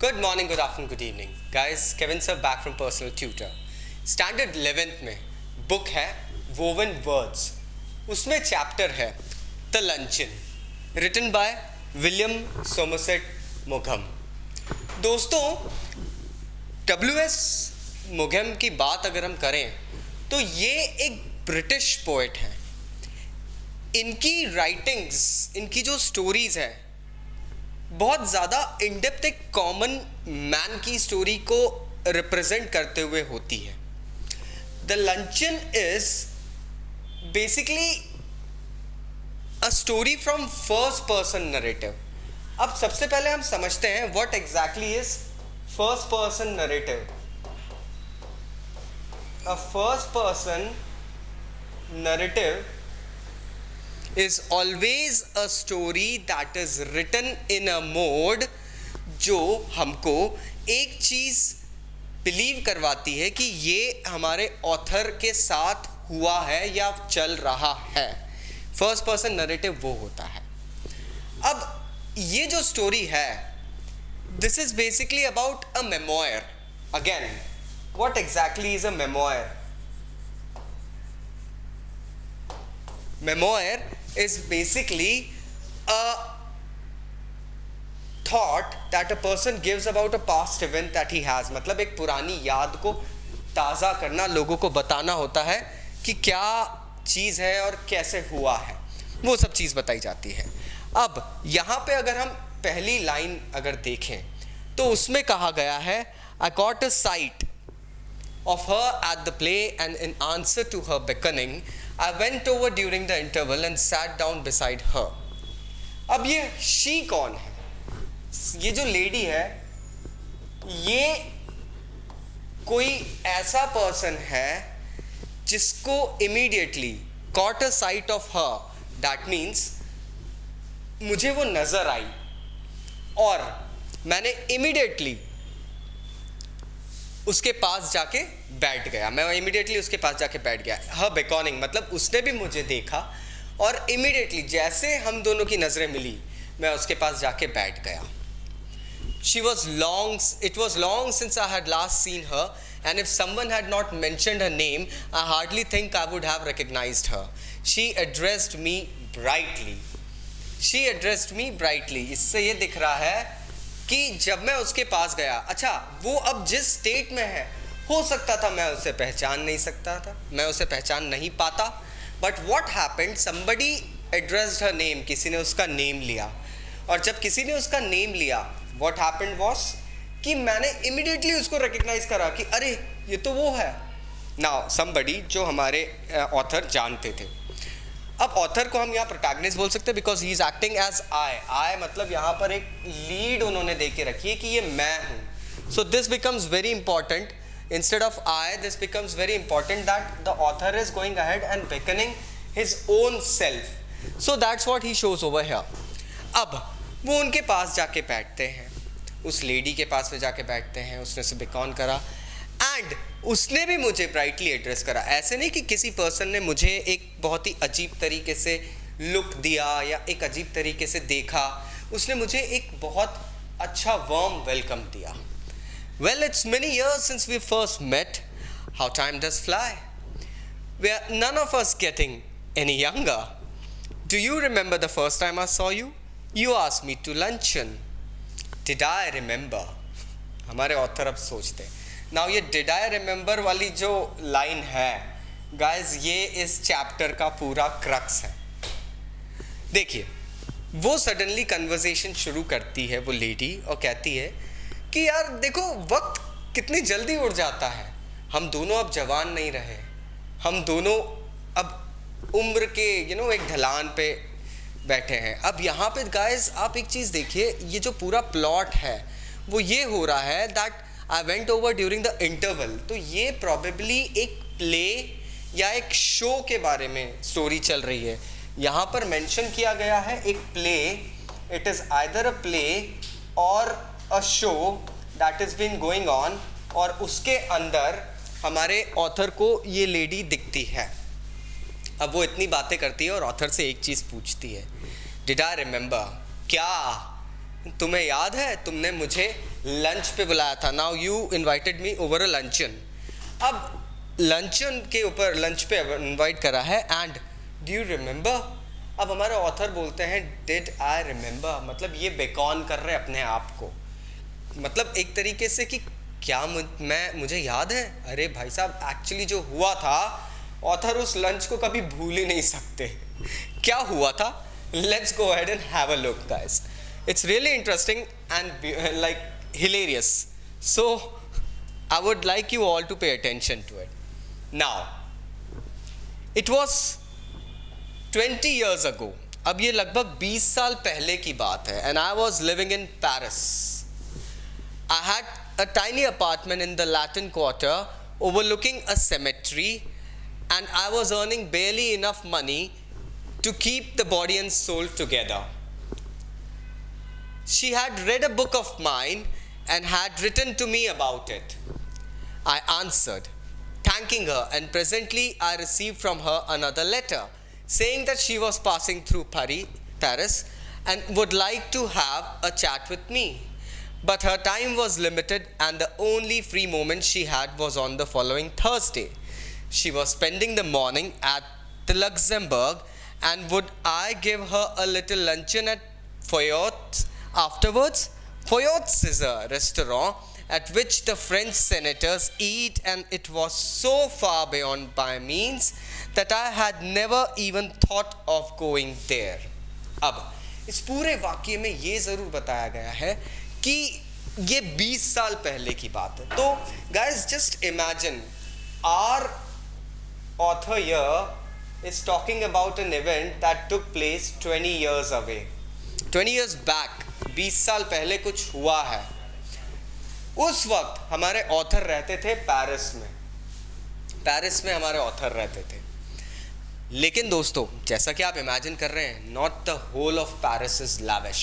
Good morning, good afternoon, good evening. Guys, Kevin sir back from Personal Tutor. Standard 11th में book है Woven Words. उसमें chapter है The Luncheon, written by William Somerset Maugham. दोस्तों, W.S. Maugham की बात अगर हम करें तो ये एक ब्रिटिश पोएट हैं. इनकी राइटिंग्स, इनकी जो स्टोरीज़ हैं, बहुत ज़्यादा इन डेप्थ एक कॉमन मैन की स्टोरी को रिप्रेजेंट करते हुए होती है. The luncheon is basically a story from first person narrative. अब सबसे पहले हम समझते हैं what exactly is first person narrative. A first person narrative is always a story that is written in a mode जो हमको एक चीज़ बिलीव करवाती है कि ये हमारे ऑथर के साथ हुआ है या चल रहा है. फर्स्ट पर्सन नरेटिव वो होता है. अब ये जो स्टोरी है, this is basically about a memoir. Again, what exactly is a memoir? Memoir is basically a thought that a person gives about a past event that he has. मतलब एक पुरानी याद को ताज़ा करना, लोगों को बताना होता है कि क्या चीज़ है और कैसे हुआ है, वो सब चीज़ बताई जाती है. अब यहाँ पे अगर हम पहली लाइन अगर देखें तो उसमें कहा गया है, I got a sight of her at the play and in answer to her beckoning I went over during the interval and sat down beside her. अब ये she कौन है? ये जो लेडी है, ये कोई ऐसा पर्सन है जिसको immediately caught a sight of her. That means मुझे वो नजर आई और मैंने immediately उसके पास जाके बैठ गया. मैं इमीडिएटली उसके पास जाके बैठ गया. हर बेकॉनिंग मतलब उसने भी मुझे देखा और इमीडिएटली जैसे हम दोनों की नज़रें मिली, मैं उसके पास जाके बैठ गया. It was long since I had last seen her, and if someone had not mentioned her name, I hardly think I would have recognized her. She addressed me brightly. इससे ये दिख रहा है कि जब मैं उसके पास गया, अच्छा वो अब जिस स्टेट में है, हो सकता था मैं उसे पहचान नहीं पाता. But what happened, somebody addressed her name. किसी ने उसका नेम लिया, और जब किसी ने उसका नेम लिया, व्हाट हैपेंड वाज कि मैंने इमीडिएटली उसको रिकग्नाइज करा कि अरे ये तो वो है. नाउ समबडी जो हमारे ऑथर जानते थे. अब ऑथर को हम यहाँ प्रोटैगनिस्ट बोल सकते हैं because he is acting as I मतलब यहाँ पर एक लीड उन्होंने दे के रखी है कि ये मैं हूँ. So this becomes very important. Instead of I, this becomes very important that the author is going ahead and beckoning his own self. So that's what he shows over here. अब वो उनके पास जाके बैठते हैं, उस लेडी के पास में जाके बैठते हैं. उसने उसे बेकॉन करा एंड उसने भी मुझे ब्राइटली एड्रेस करा. ऐसे नहीं कि किसी पर्सन ने मुझे एक बहुत ही अजीब तरीके से लुक दिया या एक अजीब तरीके से देखा. उसने मुझे एक बहुत अच्छा वार्म वेलकम दिया. Well, it's many years since we first met. How time does fly. We are none of us getting any younger. Do you remember the first time I saw you? You asked me to luncheon. Did I remember? हमारे author अब सोचते हैं. Now ये did I remember वाली जो line है, guys, ये इस चैप्टर का पूरा क्रक्स है. देखिए, वो सडनली कन्वर्सेशन शुरू करती है वो लेडी और कहती है कि यार देखो वक्त कितनी जल्दी उड़ जाता है. हम दोनों अब जवान नहीं रहे, हम दोनों अब उम्र के एक ढलान पे बैठे हैं. अब यहाँ पे गाइज आप एक चीज़ देखिए, ये जो पूरा प्लॉट है वो ये हो रहा है that I went over during the interval. तो ये probably एक प्ले या एक शो के बारे में स्टोरी चल रही है. यहाँ पर मेंशन किया गया है एक play. It is either a play or a show that is been going on, और उसके अंदर हमारे ऑथर को ये लेडी दिखती है. अब वो इतनी बातें करती है और ऑथर से एक चीज़ पूछती है, डिड आई रिमेंबर, क्या तुम्हें याद है तुमने मुझे लंच पे बुलाया था. Now you invited me over a luncheon. अब लंचन के ऊपर लंच पे इनवाइट करा है. And do you remember? अब हमारे ऑथर बोलते हैं डिड आई रिमेंबर, मतलब ये बेकॉन कर रहे अपने आप को, मतलब एक तरीके से कि क्या मुझे याद है. अरे भाई साहब, एक्चुअली जो हुआ था, ऑथर उस लंच को कभी भूल ही नहीं सकते. क्या हुआ था? Let's go ahead and have a look guys. It's really interesting and like hilarious. So I would like you all to pay attention to it. Now it was 20 years ago. अब ये लगभग 20 साल पहले की बात है. And I was living in Paris. I had a tiny apartment in the Latin Quarter overlooking a cemetery, and I was earning barely enough money to keep the body and soul together. She had read a book of mine and had written to me about it. I answered, thanking her, and presently I received from her another letter saying that she was passing through Paris and would like to have a chat with me. But her time was limited and the only free moment she had was on the following Thursday. She was spending the morning at the Luxembourg, and would I give her a little luncheon at Foyot's afterwards? Foyot's is a restaurant at which the French senators eat, and it was so far beyond my means that I had never even thought of going there. अब इस पूरे वाक्य में ये ज़रूर बताया गया है कि ये 20 साल पहले की बात है. तो guys, just imagine our author here is talking about an event that took place 20 years away. 20 years back, 20 साल पहले कुछ हुआ है. उस वक्त हमारे ऑथर रहते थे पेरिस में. पेरिस में हमारे ऑथर रहते थे. लेकिन दोस्तों, जैसा कि आप इमेजिन कर रहे हैं, not the whole of Paris is lavish.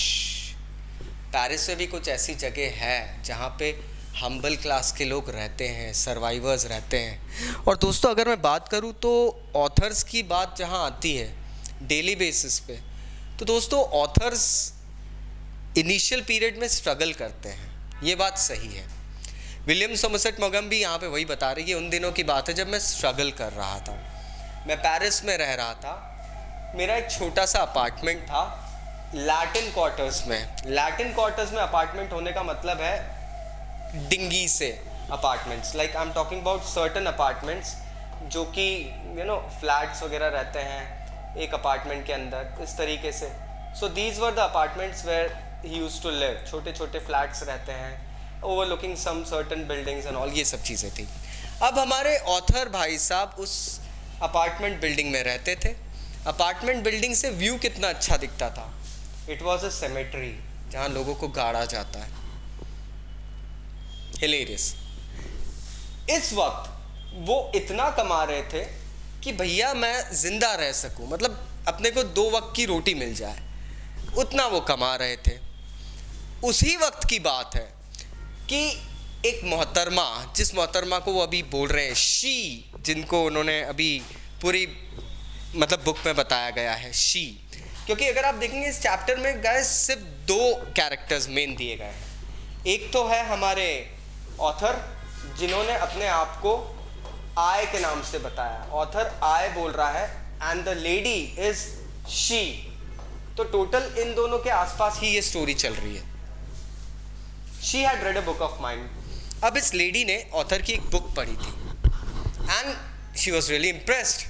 Paris में भी कुछ ऐसी जगह है जहाँ पे हम्बल क्लास के लोग रहते हैं, सर्वाइवर्स रहते हैं. और दोस्तों, अगर मैं बात करूँ तो ऑथर्स की बात जहाँ आती है डेली बेसिस पे, तो दोस्तों ऑथर्स इनिशियल पीरियड में स्ट्रगल करते हैं. ये बात सही है. विलियम सोमरसेट मॉगम भी यहाँ पे वही बता रही है. उन दिनों की बात है जब मैं स्ट्रगल कर रहा था. मैं पेरिस में रह रहा था. मेरा एक छोटा सा अपार्टमेंट था लैटिन क्वार्टर्स में. लैटिन क्वार्टर्स में अपार्टमेंट होने का मतलब है डिंगी से apartments. Like I am talking about certain apartments जो कि फ्लैट्स वगैरह रहते हैं एक अपार्टमेंट के अंदर, इस तरीके से. So these were the apartments where he used to live. छोटे छोटे फ्लैट्स रहते हैं overlooking some certain buildings and all, ये सब चीज़ें थी. अब हमारे ऑथर भाई साहब उस अपार्टमेंट बिल्डिंग में रहते थे. अपार्टमेंट बिल्डिंग से व्यू कितना अच्छा दिखता था. इट वॉज अ सेमेट्री जहाँ लोगों को गाड़ा जाता है. हिलेरियस. इस वक्त वो इतना कमा रहे थे कि भैया मैं जिंदा रह सकूं, मतलब अपने को 2 वक्त की रोटी मिल जाए, उतना वो कमा रहे थे. उसी वक्त की बात है कि एक मोहतरमा, जिस मोहतरमा को वो अभी बोल रहे हैं शी, जिनको उन्होंने अभी पूरी मतलब बुक में बताया गया है शी, क्योंकि अगर आप देखेंगे इस चैप्टर में गाइस सिर्फ 2 कैरेक्टर्स मेन दिए गए हैं. एक तो है हमारे ऑथर जिन्होंने अपने आप को आई के नाम से बताया. ऑथर आई बोल रहा है and the lady is she. तो टोटल इन दोनों के आसपास ही ये स्टोरी चल रही है. She had read a book of mind. अब इस लेडी ने ऑथर की एक बुक पढ़ी थी and she was really impressed.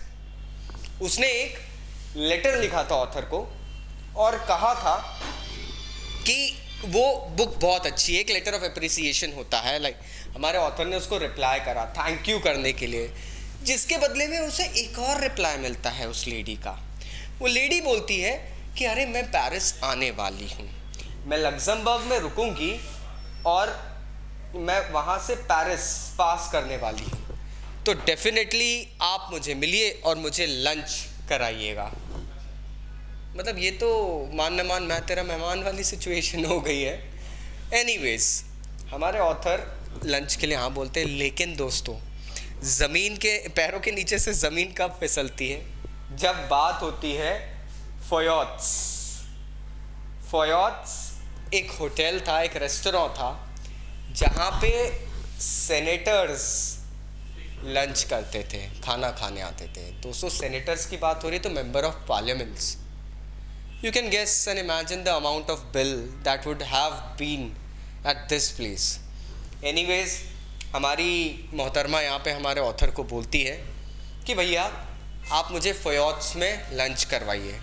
उसने एक लेटर लिखा था ऑथर को और कहा था कि वो बुक बहुत अच्छी है. एक लेटर ऑफ अप्रिसिएशन होता है, लाइक हमारे ऑथर ने उसको रिप्लाई करा थैंक यू करने के लिए, जिसके बदले में उसे एक और रिप्लाई मिलता है उस लेडी का. वो लेडी बोलती है कि अरे मैं पेरिस आने वाली हूँ, मैं लग्जमबर्ग में रुकूंगी और मैं वहाँ से पेरिस पास करने वाली हूँ, तो डेफिनेटली आप मुझे मिलिए और मुझे लंच कराइएगा. मतलब ये तो मान न मान मैं तेरा मेहमान वाली सिचुएशन हो गई है. एनीवेज, हमारे ऑथर लंच के लिए हाँ बोलते हैं. लेकिन दोस्तों, ज़मीन के पैरों के नीचे से ज़मीन कब फिसलती है जब बात होती है फोयट्स. फोयट्स एक होटल था, एक रेस्टोरेंट था जहाँ पे सेनेटर्स लंच करते थे, खाना खाने आते थे। दोस्तों सेनेटर्स की बात हो रही है तो member of parliaments, you can guess and imagine the amount of bill that would have been at this place. Anyways, हमारी मोहतरमा यहाँ पे हमारे ऑथर को बोलती है कि भैया आप मुझे फ़योत्स में लंच करवाइए।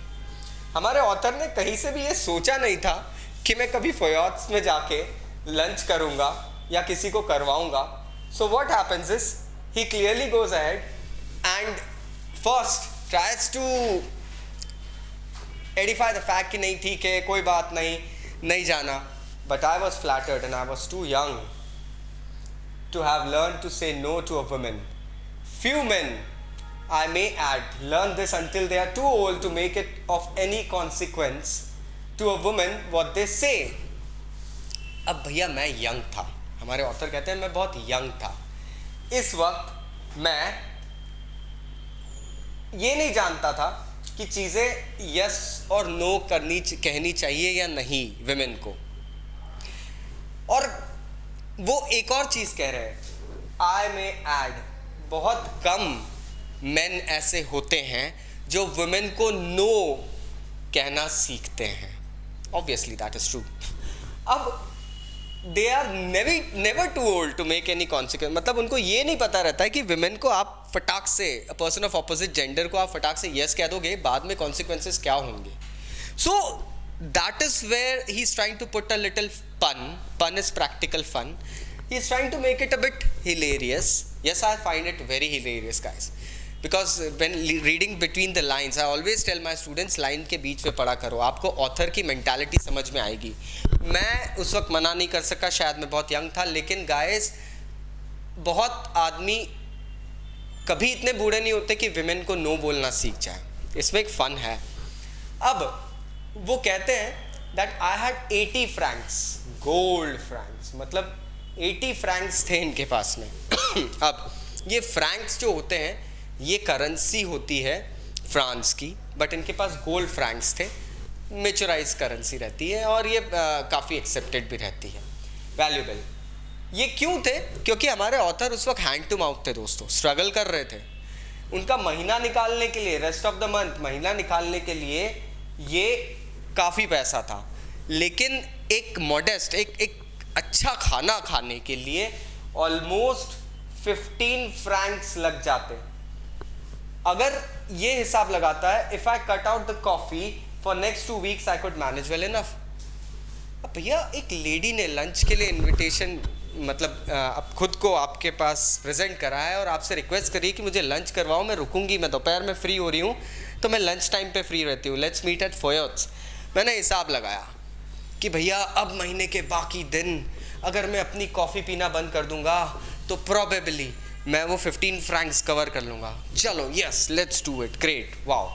हमारे ऑथर ने कहीं से भी ये सोचा नहीं था कि मैं कभी फ़योत्स में जाके लंच करूँगा या किसी को करवाऊँगा। So what happens is he clearly goes ahead and first tries to edify the fact कि नहीं ठीक है, कोई बात नहीं, नहीं जाना। But I was flattered and I was too young to have learned to say no to a woman. Few men, I may add, learn this until they are too old to make it of any consequence to a woman what they say. अब भैया मैं young था, हमारे author कहते हैं मैं बहुत young था। इस वक्त मैं ये नहीं जानता था कि चीज़ें यस और नो कहनी चाहिए या नहीं विमेन को। और वो एक और चीज़ कह रहे हैं, आई मे ऐड, बहुत कम मेन ऐसे होते हैं जो वुमेन को नो कहना सीखते हैं। Obviously that is true. अब they are never too old to make any consequence, मतलब उनको ये नहीं पता रहता है कि विमेन को आप फटाक से, a person of opposite gender को आप फटाक से यस कह दोगे, बाद में कॉन्सिक्वेंसेस क्या होंगे। सो that is where he's trying to put a little pun is practical fun. He's trying to make it a bit hilarious. Yes, I find it very hilarious guys, because when reading between the lines, I always tell my students line के बीच में पढ़ा करो, आपको author की mentality समझ में आएगी। मैं उस वक्त मना नहीं कर सका, शायद मैं बहुत यंग था, लेकिन गाइस बहुत आदमी कभी इतने बूढ़े नहीं होते कि विमेन को नो बोलना सीख जाए। इसमें एक फ़न है। अब वो कहते हैं that I had 80 Franks, gold Franks, मतलब 80 फ्रैंक्स थे इनके पास में। अब ये फ्रैंक्स जो होते हैं ये करेंसी होती है फ्रांस की, बट इनके पास गोल्ड फ्रैंक्स थे, मेचुराइज करेंसी रहती है और ये काफ़ी एक्सेप्टेड भी रहती है, वैल्यूबल। ये क्यों थे? क्योंकि हमारे ऑथर उस वक्त हैंड टू माउथ थे दोस्तों, स्ट्रगल कर रहे थे। उनका महीना निकालने के लिए, रेस्ट ऑफ द मंथ महीना निकालने के लिए ये काफ़ी पैसा था, लेकिन एक मॉडेस्ट, एक अच्छा खाना खाने के लिए ऑलमोस्ट 15 फ्रैंक्स लग जाते। अगर ये हिसाब लगाता है, if I cut out the coffee for next 2 weeks I could manage well enough. अब भैया एक लेडी ने लंच के लिए इनविटेशन, मतलब अब खुद को आपके पास प्रेजेंट करा है और आपसे रिक्वेस्ट करी कि मुझे लंच करवाओ, मैं रुकूंगी, मैं दोपहर में फ्री हो रही हूँ, तो मैं लंच टाइम पे फ्री रहती हूँ, लेट्स मीट एट फ़योत्स। मैंने हिसाब लगाया कि भैया अब महीने के बाकी दिन अगर मैं अपनी कॉफ़ी पीना बंद कर दूंगा तो प्रोबेबली मैं वो 15 फ्रैंक्स कवर कर लूँगा। चलो yes, let's do it, great, wow.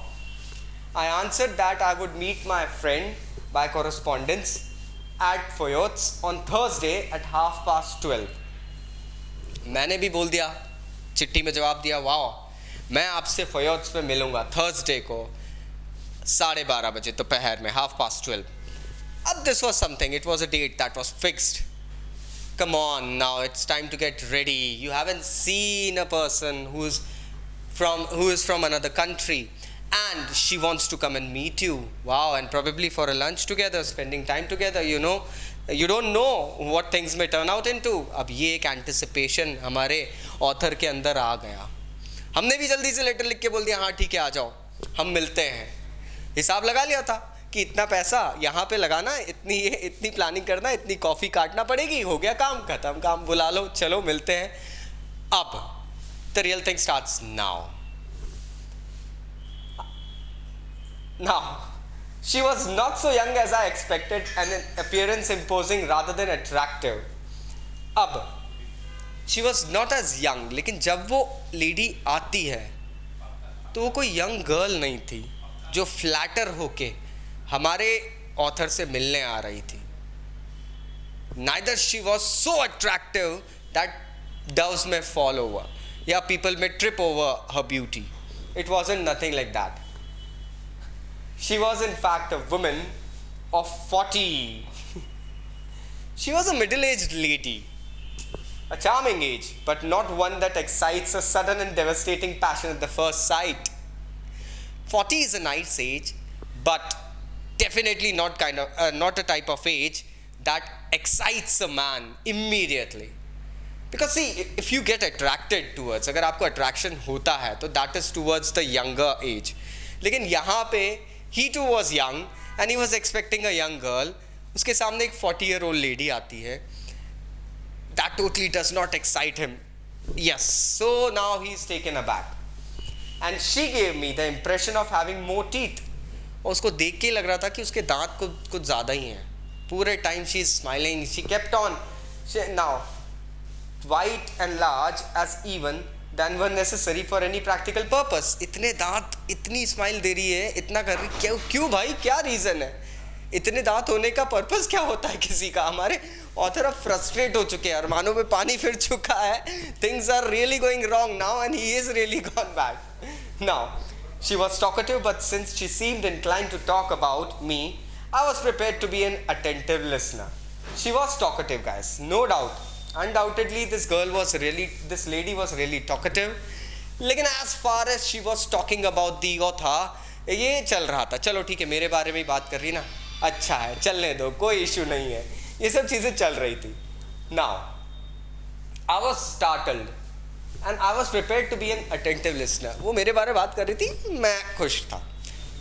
I answered that I would meet my friend by correspondence at Foyot's on Thursday at 12:30। मैंने भी बोल दिया, चिट्ठी में जवाब दिया, वाओ मैं आपसे फ़योत्स पे मिलूँगा थर्सडे को 12:30 बजे दोपहर में, 12:30। अब this was something, it was a date that was fixed. Come on, now it's time to get ready. You haven't seen a person who is from another country and she wants to come and meet you. Wow, and probably for a lunch together, spending time together, you know, you don't know what things may turn out into. अब ये एक anticipation हमारे author के अंदर आ गया। हमने भी जल्दी से लेटर लिख के बोल दिया, हाँ ठीक है आ जाओ, हम मिलते हैं। हिसाब लगा लिया था कि इतना पैसा यहाँ पे लगाना, इतनी प्लानिंग करना, इतनी कॉफ़ी काटना पड़ेगी, हो गया काम खत्म, काम बुला लो, चलो मिलते हैं। अब the real thing starts now. She was not so young as I expected and an appearance imposing rather than attractive. अब she was not as young, लेकिन जब वो लेडी आती है तो वो कोई यंग गर्ल नहीं थी जो फ्लैटर होके हमारे ऑथर से मिलने आ रही थी। Neither she was so attractive that doves may fall over, या people may trip over her beauty. It wasn't nothing like that. She was in fact a woman of 40. She was a middle-aged lady A charming age, but not one that excites a sudden and devastating passion at the first sight. 40 is a nice age, but definitely not a type of age that excites a man immediately. Because see, if you get attracted towards, अगर आपको attraction होता है तो that is towards the younger age. लेकिन यहाँ पे he too was young and he was expecting a young girl. उसके सामने एक 40-year-old lady आती है. That totally does not excite him. Yes, so now he is taken aback. And she gave me the impression of having more teeth. और उसको देख के लग रहा था कि उसके दांत कुछ ज़्यादा ही हैं. पूरे time she is smiling. She kept on. Now, white and large as even than were necessary for any practical purpose. इतने दांत, इतनी स्माइल दे रही है, इतना कर रही, क्यों भाई, क्या रीज़न है? इतने दांत होने का पर्पस क्या होता है किसी का? हमारे ऑथर अब फ्रस्ट्रेट हो चुके हैं, अरमानों में पानी फिर चुका है. Things are really going wrong now and he is really gone back. Now she was talkative, but since she seemed inclined to talk about me, I was prepared to be an attentive listener. She was talkative guys, no doubt. Undoubtedly this lady was really talkative. लेकिन as far as she was talking about the author, ये चल रहा था, चलो ठीक है, मेरे बारे में ही बात कर रही ना, अच्छा है, चलने दो, कोई इशू नहीं है, ये सब चीज़ें चल रही थी. Now, I was startled and I was prepared to be an attentive listener. वो मेरे बारे में बात कर रही थी, मैं खुश था.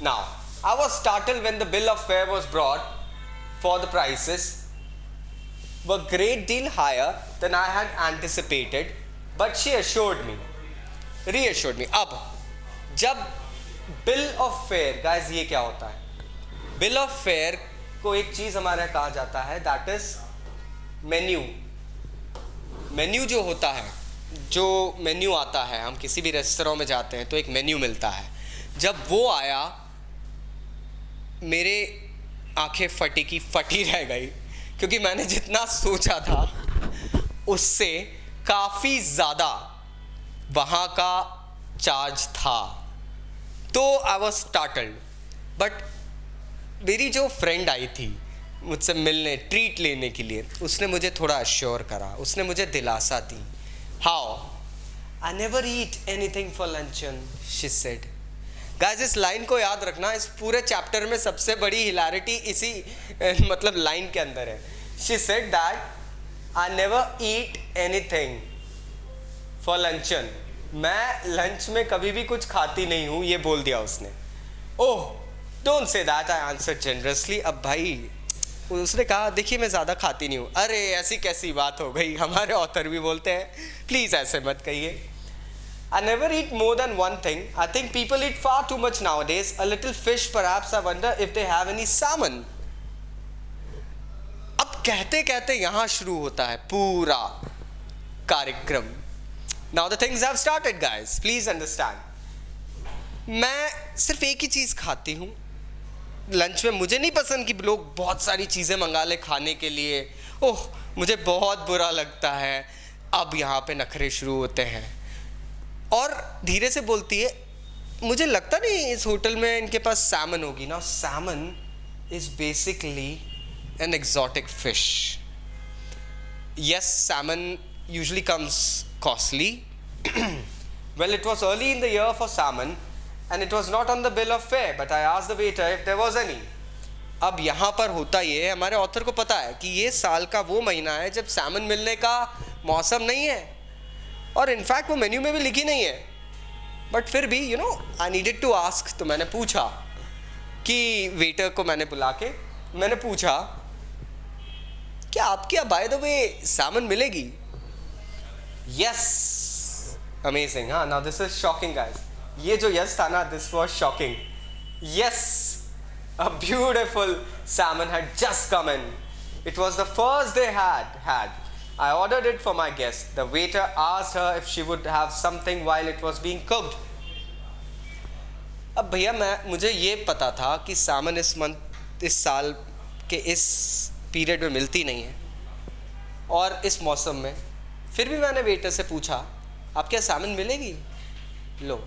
Now, I was startled when the bill of fare was brought for the prices were great deal higher than I had anticipated, but she reassured me. अब जब bill of fare, guys, ये क्या होता है? bill of fare को एक चीज़ हमारे यहाँ कहा जाता है, that is menu. मेन्यू जो होता है, जो मेन्यू आता है, हम किसी भी रेस्तरां में जाते हैं तो एक मेन्यू मिलता है. जब वो आया, मेरे आंखें फटी रह गई, क्योंकि मैंने जितना सोचा था उससे काफ़ी ज़्यादा वहाँ का चार्ज था. तो आई वॉज स्टार्टल्ड. बट मेरी जो फ्रेंड आई थी मुझसे मिलने, ट्रीट लेने के लिए, उसने मुझे थोड़ा अश्योर करा, उसने मुझे दिलासा दी. How? I never eat anything for luncheon, she said. Guys, इस लाइन को याद रखना, इस पूरे चैप्टर में सबसे बड़ी हिलारिटी इसी मतलब लाइन के अंदर है. She said that I never eat anything for luncheon. मैं लंच में कभी भी कुछ खाती नहीं हूँ, ये बोल दिया उसने. Oh, don't say that, I answer generously. अब भाई उसने कहा, देखिए मैं ज़्यादा खाती नहीं हूँ. अरे ऐसी कैसी बात हो गई, हमारे ऑथर भी बोलते हैं, प्लीज़ ऐसे मत कहिए. I never eat more than one thing. I think people eat far too much nowadays. A little fish, perhaps. I wonder if they have any salmon. अब कहते कहते यहाँ शुरू होता है पूरा कार्यक्रम. Now the things have started, guys. Please understand. मैं सिर्फ एक ही चीज़ खाती हूँ लंच में. मुझे नहीं पसंद कि लोग बहुत सारी चीज़ें मंगा ले खाने के लिए. ओह, मुझे बहुत बुरा लगता है. अब यहाँ पे नखरे शुरू होते हैं. और धीरे से बोलती है, मुझे लगता नहीं इस होटल में इनके पास सैमन होगी ना. Salmon is basically an exotic fish. Yes, salmon usually comes costly. Well, it was early in the year for salmon and it was not on the bill of fare, but I asked the waiter if there was any. अब यहाँ पर होता ये, हमारे author को पता है कि ये साल का वो महीना है जब सैमन मिलने का मौसम नहीं है, और इनफैक्ट वो मेन्यू में भी लिखी नहीं है. बट फिर भी आई नीडेड टू आस्क. तो मैंने पूछा कि वेटर को मैंने बुला के मैंने पूछा, क्या आपके यहाँ बाय द वे सैमन मिलेगी? यस. अमेजिंग. हाँ, now this is shocking guys. ये जो यस था ना, this was shocking. Yes, a beautiful Simon had just come in. It was the first they had. I ordered it for my guest. The waiter asked her if she would have something while it was being cooked. अब भैया मुझे ये पता था कि सामन इस साल के इस पीरियड में मिलती नहीं है और इस मौसम में. फिर भी मैंने वेटर से पूछा, आप क्या सैमन मिलेगी? लो,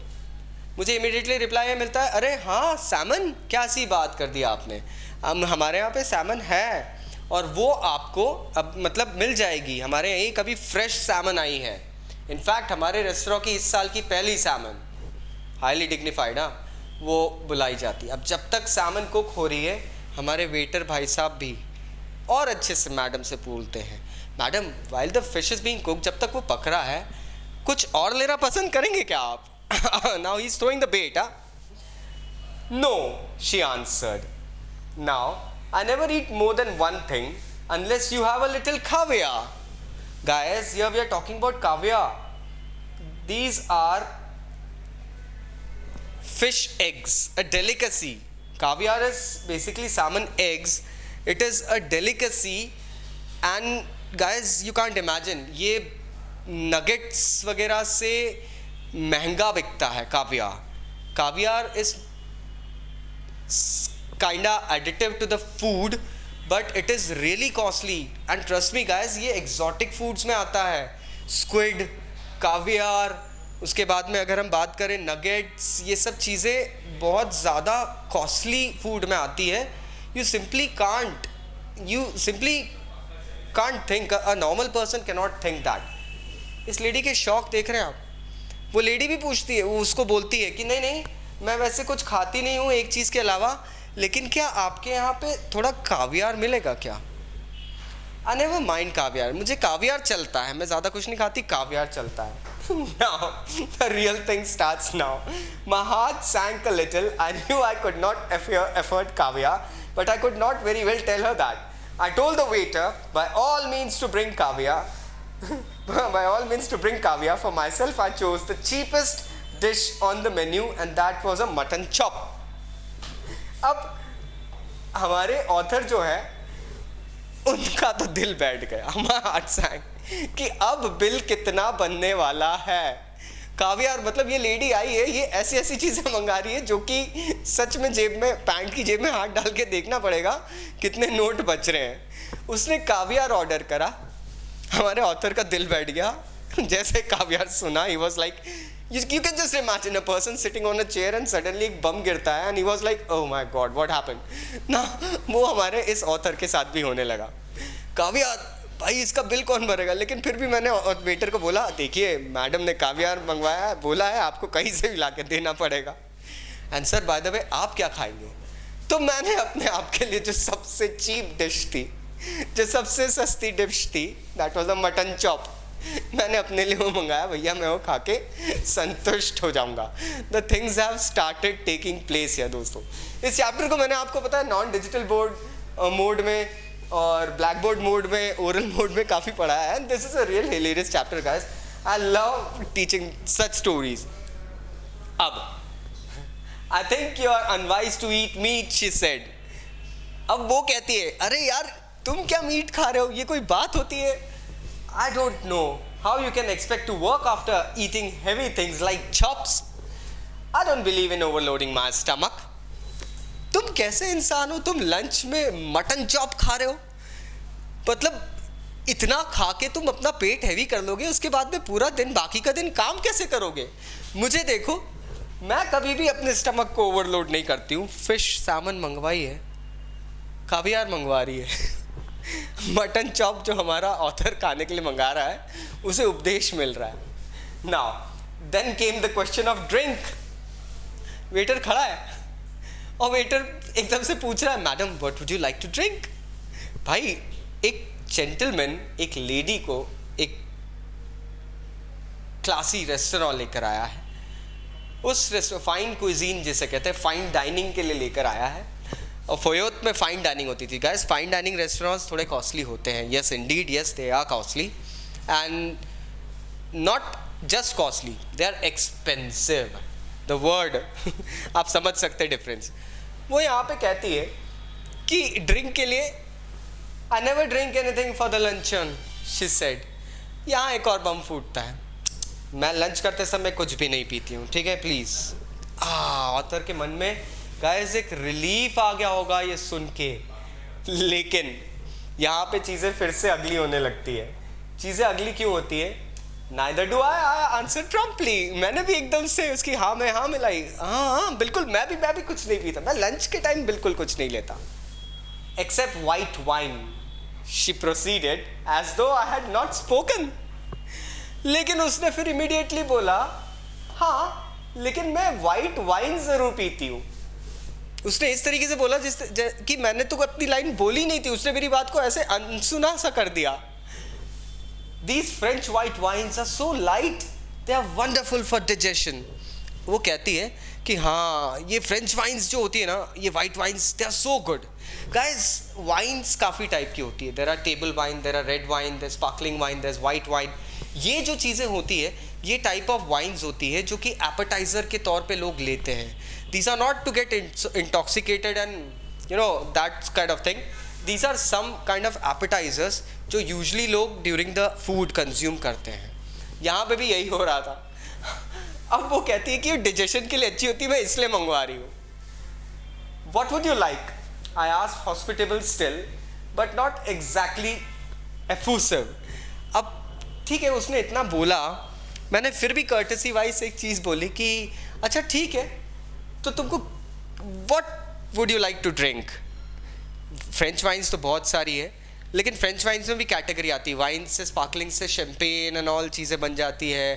मुझे इमीडिएटली रिप्लाई मिलता है, अरे हाँ सैमन, क्या सी बात कर दी आपने, हमारे यहाँ पे सैमन है. और वो आपको अब मतलब मिल जाएगी। हमारे यहाँ कभी फ्रेश सैमन आई है, इनफैक्ट हमारे रेस्टोरेंट की इस साल की पहली सैमन, हाईली डिग्निफाइड, हाँ, वो बुलाई जाती है। अब जब तक सैमन कुक हो रही है, हमारे वेटर भाई साहब भी और अच्छे से मैडम से पूछते हैं, madam while the fish is being cook, जब तक वो पक रहा है कुछ और लेना पसंद करेंगे क्या आप? Now he is throwing the bait, no, she answered, now I never eat more than one thing unless you have a little caviar. Guys, here we are talking about caviar. These are fish eggs, a delicacy. Caviar is basically salmon eggs. It is a delicacy and guys you can't imagine, ये nuggets वगैरह से महंगा बिकता है caviar. Caviar is kinda additive to the food but it is really costly and trust me guys, ये exotic foods में आता है, squid, caviar, उसके बाद में अगर हम बात करें nuggets, ये सब चीज़ें बहुत ज़्यादा costly food में आती है। you simply can't think, a normal person cannot think that। इस लेडी के शौक देख रहे हैं आप, वो लेडी भी पूछती है, वो उसको बोलती है कि नहीं नहीं मैं वैसे कुछ खाती नहीं हूँ एक चीज़ के अलावा, लेकिन क्या आपके यहाँ पे थोड़ा कावियार मिलेगा क्या? आई नेवर माइंड कावियार, मुझे कावियार चलता है, मैं ज़्यादा कुछ नहीं खाती, कावियार चलता है। Now the real thing starts now. My heart sank a little. I knew I could not afford caviar, but I could not very well tell her that. I told the waiter by all means to bring caviar. By all means to bring caviar. For myself, I chose the cheapest dish on the menu, and that was a mutton chop. अब हमारे author जो है उनका तो दिल बैठ गया, हमारा हार्ट सैंक कि अब बिल कितना बनने वाला है। कावियार मतलब ये लेडी आई है, ये ऐसी ऐसी चीज़ें मंगा रही है जो कि सच में जेब में, पैंट की जेब में हाथ डाल के देखना पड़ेगा कितने नोट बच रहे हैं। उसने कावियार ऑर्डर करा, हमारे ऑथर का दिल बैठ गया। जैसे कावियार सुना, he was like, you can just imagine a person sitting on a chair and suddenly एक बम गिरता है and he was like, oh my god, what happened ना। वो हमारे इस ऑथर के साथ भी होने लगा। कावियार भाई इसका बिल कौन भरेगा? लेकिन फिर भी मैंने वेटर को बोला, देखिए मैडम ने कावियार मंगवाया है, बोला है आपको कहीं से भी ला के देना पड़ेगा। And sir by the way आप क्या खाएंगे? तो मैंने अपने आप के लिए जो सबसे चीप डिश थी, जो सबसे सस्ती डिश थी, that was a mutton chop. मैंने अपने लिए वो मंगाया, भैया मैं वो खा के संतुष्ट हो जाऊंगा। The things have started taking place है दोस्तों। इस चैप्टर को मैंने आपको पता है नॉन डिजिटल बोर्ड मोड में और ब्लैक बोर्ड मोड में, ओरल मोड में काफ़ी पढ़ा है। And this is a real hilarious chapter guys, I love teaching such stories. अब I think you are unwise to eat meat, she said. अब वो कहती है, अरे यार तुम क्या मीट खा रहे हो, ये कोई बात होती है? I don't know how you can expect to work after eating heavy things like chops. I don't believe in overloading my stomach. तुम कैसे इंसान हो, तुम लंच में मटन चॉप खा रहे हो? मतलब इतना खा के तुम अपना पेट हैवी कर लोगे, उसके बाद में पूरा दिन, बाकी का दिन काम कैसे करोगे? मुझे देखो, मैं कभी भी अपने स्टमक को ओवरलोड नहीं करती हूँ। फिश सैमन मंगवाई है, कावियार मंगवा रही है, मटन चॉप जो हमारा ऑथर खाने के लिए मंगा रहा है, उसे उपदेश मिल रहा है। Now then came the question of drink. Waiter खड़ा है और वेटर एकदम से पूछ रहा है, madam what would you like to drink? भाई एक जेंटलमैन एक लेडी को एक क्लासी रेस्टोरेंट लेकर आया है, उस फाइन कुजीन जिसे कहते हैं, फाइन डाइनिंग के लिए लेकर आया है। और फोयोत में फाइन डाइनिंग होती थी गाइस। फाइन डाइनिंग रेस्टोरेंट्स थोड़े कॉस्टली होते हैं, yes indeed, yes they are costly and not just costly, they are expensive, the word आप समझ सकते हैं डिफरेंस। वो यहाँ पे कहती है कि ड्रिंक के लिए, I never drink anything for the luncheon, she said. यहाँ एक और बम फूटता है, मैं लंच करते समय कुछ भी नहीं पीती हूँ, ठीक है प्लीज़। ऑथर के मन में गाइस एक रिलीफ आ गया होगा ये सुन के, लेकिन यहाँ पे चीज़ें फिर से अगली होने लगती है। चीज़ें अगली क्यों होती है? Neither do I answer promptly. मैंने भी एकदम से उसकी हाँ में हाँ मिलाई, हाँ बिल्कुल, मैं भी कुछ नहीं पीता, मैं लंच के टाइम बिल्कुल कुछ नहीं लेता except white wine. She proceeded as though I had not spoken. लेकिन उसने फिर इमीडिएटली बोला, हाँ लेकिन मैं वाइट वाइन जरूर पीती हूँ। उसने इस तरीके से बोला कि मैंने तो अपनी लाइन बोली नहीं थी, उसने मेरी बात को ऐसे अनसुना सा कर दिया। These French white wines are so light, they are wonderful for digestion. वो कहती है कि हाँ ये फ्रेंच वाइन्स जो होती है ना, ये white wines, they are so good. Guys wines काफ़ी टाइप की होती है, there are table wine, there are red wine, there sparkling wine, there white wine. ये जो चीज़ें होती है, ये टाइप ऑफ वाइन्स होती है जो कि एपेटाइजर के तौर पे लोग लेते हैं। These are not to get intoxicated and you know that kind of thing. These are some kind of appetizers जो यूजली लोग ड्यूरिंग द फूड कंज्यूम करते हैं। यहाँ पे भी यही हो रहा था। अब वो कहती है कि डिजेशन के लिए अच्छी होती है, मैं इसलिए मंगवा रही हूँ। What would you like? I asked hospitable still, but not exactly effusive. अब ठीक है, उसने इतना बोला, मैंने फिर भी कर्टेसी वाइज एक चीज़ बोली कि अच्छा ठीक है, तो तुमको what would you like to drink? French wines तो बहुत सारी है, लेकिन फ्रेंच वाइन्स में भी कैटेगरी आती है। वाइन से, स्पार्कलिंग से, शैम्पेन एंड ऑल चीज़ें बन जाती है।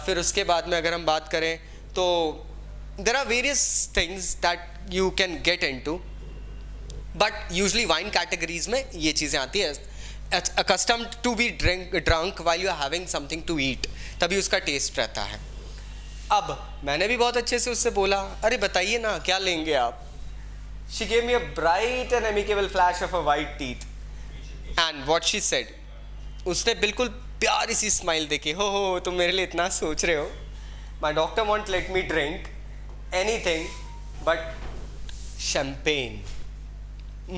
फिर उसके बाद में अगर हम बात करें तो there are various things that you can get into, but usually wine categories में ये चीज़ें आती है। Accustomed to be drunk while you are having something to eat, तभी उसका टेस्ट रहता है। अब मैंने भी बहुत अच्छे से उससे बोला, अरे बताइए ना क्या लेंगे आप। She gave me a bright and amicable flash of her white teeth. And what she said, उसने बिल्कुल प्यारी सी स्माइल देके, हो तुम मेरे लिए इतना सोच रहे हो। My doctor won't let me drink anything but champagne.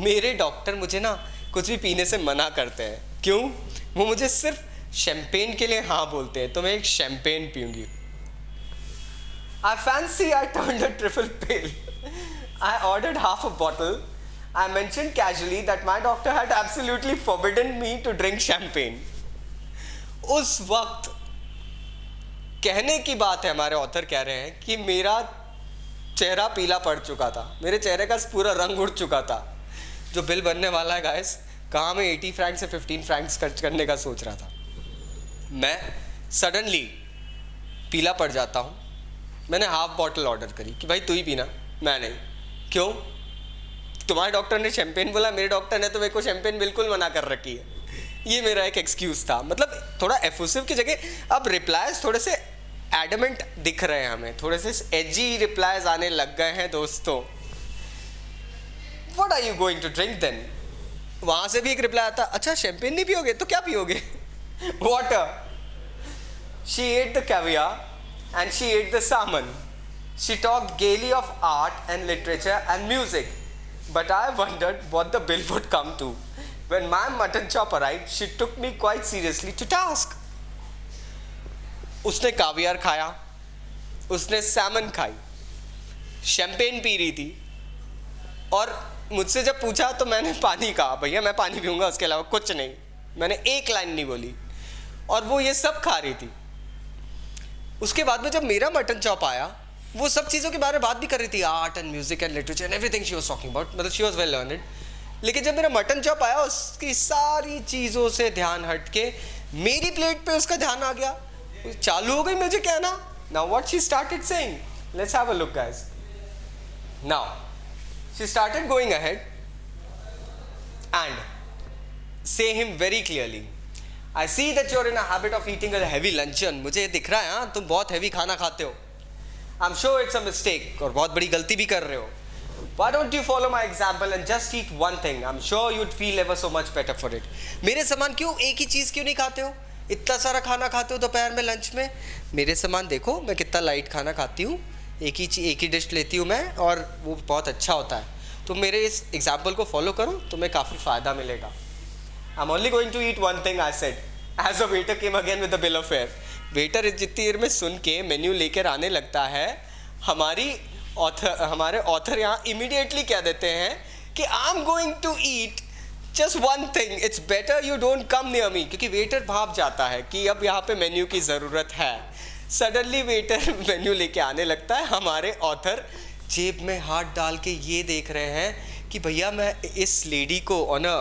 मेरे डॉक्टर मुझे ना कुछ भी पीने से मना करते हैं। क्यों? वो मुझे सिर्फ शैम्पेन के लिए हाँ बोलते हैं, तो मैं एक champagne पीऊँगी। I fancy I turned a trifle pale. I ordered half a bottle. I mentioned casually that my doctor had absolutely forbidden me to drink champagne. उस वक्त कहने की बात है, हमारे ऑथर कह रहे हैं कि मेरा चेहरा पीला पड़ चुका था, मेरे चेहरे का पूरा रंग उड़ चुका था। जो बिल बनने वाला है गाइस, कहाँ मैं 80 फ्रैंक से 15 फ्रैंक्स खर्च करने का सोच रहा था, मैं सडनली पीला पड़ जाता हूँ। मैंने हाफ बॉटल ऑर्डर करी कि भाई तू ही पीना, मैं नहीं। क्यों? तुम्हारे डॉक्टर ने शैम्पेन बोला, मेरे डॉक्टर ने तो मेरे को शैम्पेन बिल्कुल मना कर रखी है। ये मेरा एक एक्सक्यूज़ था। मतलब थोड़ा एफुसिव की जगह अब रिप्लाईज थोड़े से एडमेंट दिख रहे हैं हमें, थोड़े से एजी रिप्लाईज आने लग गए हैं दोस्तों। What are you going to drink then? वहाँ से भी एक रिप्लाई आता, अच्छा शैम्पेन नहीं पियोगे तो क्या पियोगे? Water. She ate the caviar and she ate the salmon. She talked gaily of art and literature and music, but I wondered what the bill would come to. When my mutton chop arrived, she took me quite seriously to task. उसने कावियार खाया, उसने Simon खाई, champagne P रही थी, और मुझसे जब पूछा तो मैंने पानी कहा, भैया मैं पानी पीऊँगा, उसके अलावा कुछ नहीं। मैंने एक लाइन नहीं बोली, और वो ये सब खा रही थी। उसके बाद में जब मेरा मटन चॉप आया, वो सब चीज़ों के बारे में बात भी कर रही थी, art and music and literature and everything she was talking about, मतलब शी वाज वेल लर्नड। लेकिन जब मेरा मटन चॉप आया, उसकी सारी चीज़ों से ध्यान हट के मेरी प्लेट पे उसका ध्यान आ गया। चालू हो गई मुझे कहना, now what she started saying, let's have a look guys. Now she started going ahead and say him very clearly, I see that you are in a habit of eating a heavy luncheon. मुझे ये दिख रहा है, हाँ तुम बहुत heavy खाना खाते हो। I'm sure it's a mistake, और बहुत बड़ी गलती भी कर रहे हो। Why don't you follow my example and just eat one thing? I'm sure you'd feel ever so much better for it. मेरे समान क्यों एक ही चीज़ क्यों नहीं खाते हो? इतना सारा खाना खाते हो दोपहर में लंच में। मेरे समान देखो मैं कितना लाइट खाना खाती हूँ, एक ही डिश लेती हूँ मैं, और वो बहुत अच्छा होता है। तो मेरे इस एग्जाम्पल को फॉलो करो, तुम्हें काफ़ी फ़ायदा मिलेगा। I'm only going to eat one thing, I said, as a waiter came again with the bill of fare. Waiter जितनी देर में सुन के मेन्यू लेकर आने लगता है, हमारे ऑथर यहाँ इमीडिएटली कह देते हैं कि I am going to eat just one thing, it's better you don't come near me, क्योंकि वेटर भाप जाता है कि अब यहाँ पे मेन्यू की ज़रूरत है। सडनली वेटर मेन्यू लेके आने लगता है, हमारे ऑथर जेब में हाथ डाल के ये देख रहे हैं कि भैया मैं इस लेडी को ऑन अ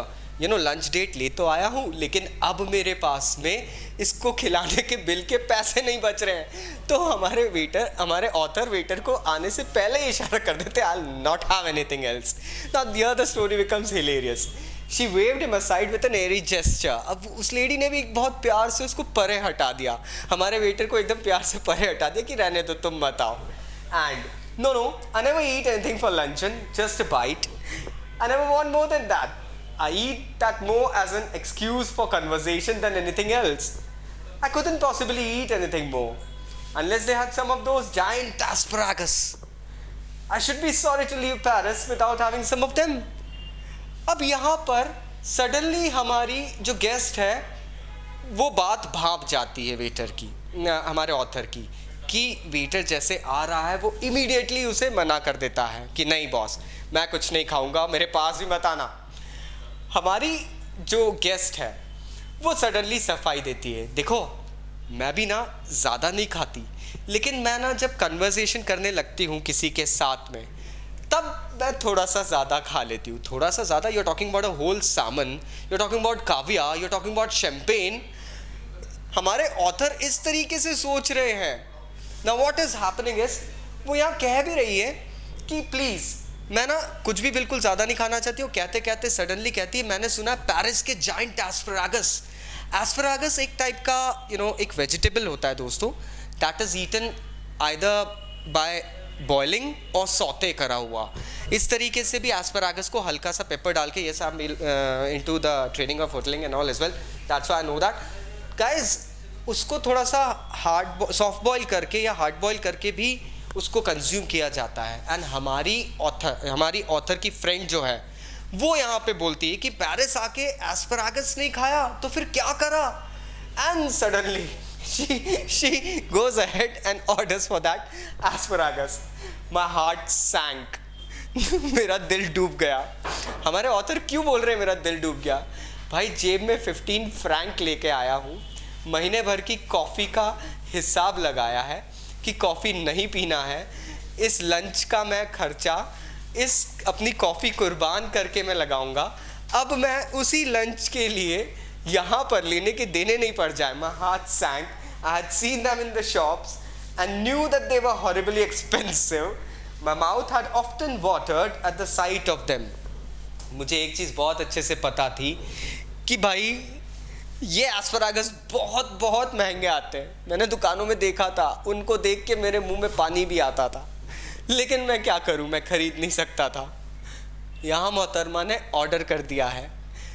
लंच डेट ले तो आया हूँ, लेकिन अब मेरे पास में इसको खिलाने के बिल के पैसे नहीं बच रहे हैं। तो हमारे ऑथर वेटर को आने से पहले ही इशारा कर देते, I will not have anything else. Now here the story becomes hilarious. She waved him aside with an airy gesture. अब उस लेडी ने भी बहुत प्यार से उसको परे हटा दिया, हमारे वेटर को एकदम प्यार से परे हटा दिया कि रहने दो, तुम मत आओ। And no, I never eat anything for luncheon, just a bite. I never want more than that. I eat that more as an excuse for conversation than anything else. I couldn't possibly eat anything more unless they had some of those giant asparagus. I should be sorry to leave Paris without having some of them. अब यहाँ पर suddenly हमारी जो guest है वो बात भाप जाती है वेटर की, हमारे ऑथर की, कि वेटर जैसे आ रहा है वो इमीडिएटली उसे मना कर देता है कि नहीं बॉस, मैं कुछ नहीं खाऊंगा, मेरे पास भी मत आना। हमारी जो गेस्ट है वो सडनली सफाई देती है, देखो मैं भी ना ज़्यादा नहीं खाती, लेकिन मैं ना जब कन्वर्सेशन करने लगती हूँ किसी के साथ में तब मैं थोड़ा सा ज़्यादा खा लेती हूँ। थोड़ा सा ज़्यादा, you are talking about a whole salmon, you are talking about caviar, you are talking about champagne. हमारे ऑथर इस तरीके से सोच रहे हैं। Now what is happening is, वो यहाँ कह भी रही है कि प्लीज़ मैं ना कुछ भी बिल्कुल ज़्यादा नहीं खाना चाहती हूँ। कहते कहते सडनली कहती है, मैंने सुना पेरिस के जाइंट एस्परागस। एस्परागस एक टाइप का एक वेजिटेबल होता है दोस्तों, that is eaten either by boiling और सौते करा हुआ। इस तरीके से भी एस्परागस को हल्का सा पेपर डाल के, yes I am into the trading of hoteling and all as well, that's why I know that guys. उसको थोड़ा सा सॉफ्ट बॉयल करके या हार्ड बॉयल करके भी उसको कंज्यूम किया जाता है। एंड हमारी ऑथर की फ्रेंड जो है वो यहाँ पे बोलती है कि पेरिस आके एस्परागस नहीं खाया तो फिर क्या करा। And suddenly she goes ahead and orders for that asparagus. My heart sank. मेरा दिल डूब गया। हमारे ऑथर क्यों बोल रहे हैं मेरा दिल डूब गया? भाई जेब में 15 फ्रैंक लेके आया हूँ, महीने भर की कॉफ़ी का हिसाब लगाया है कि कॉफ़ी नहीं पीना है, इस लंच का मैं खर्चा इस अपनी कॉफ़ी कुर्बान करके मैं लगाऊंगा। अब मैं उसी लंच के लिए यहाँ पर लेने के देने नहीं पड़ जाए। My heart sank. I had seen them in the shops and knew that they were horribly expensive. My mouth had often watered at the sight of them. मुझे एक चीज़ बहुत अच्छे से पता थी कि भाई ये एस्परागस बहुत बहुत महंगे आते हैं। मैंने दुकानों में देखा था, उनको देख के मेरे मुंह में पानी भी आता था, लेकिन मैं क्या करूं, मैं खरीद नहीं सकता था। यहाँ मोहतरमा ने ऑर्डर कर दिया है।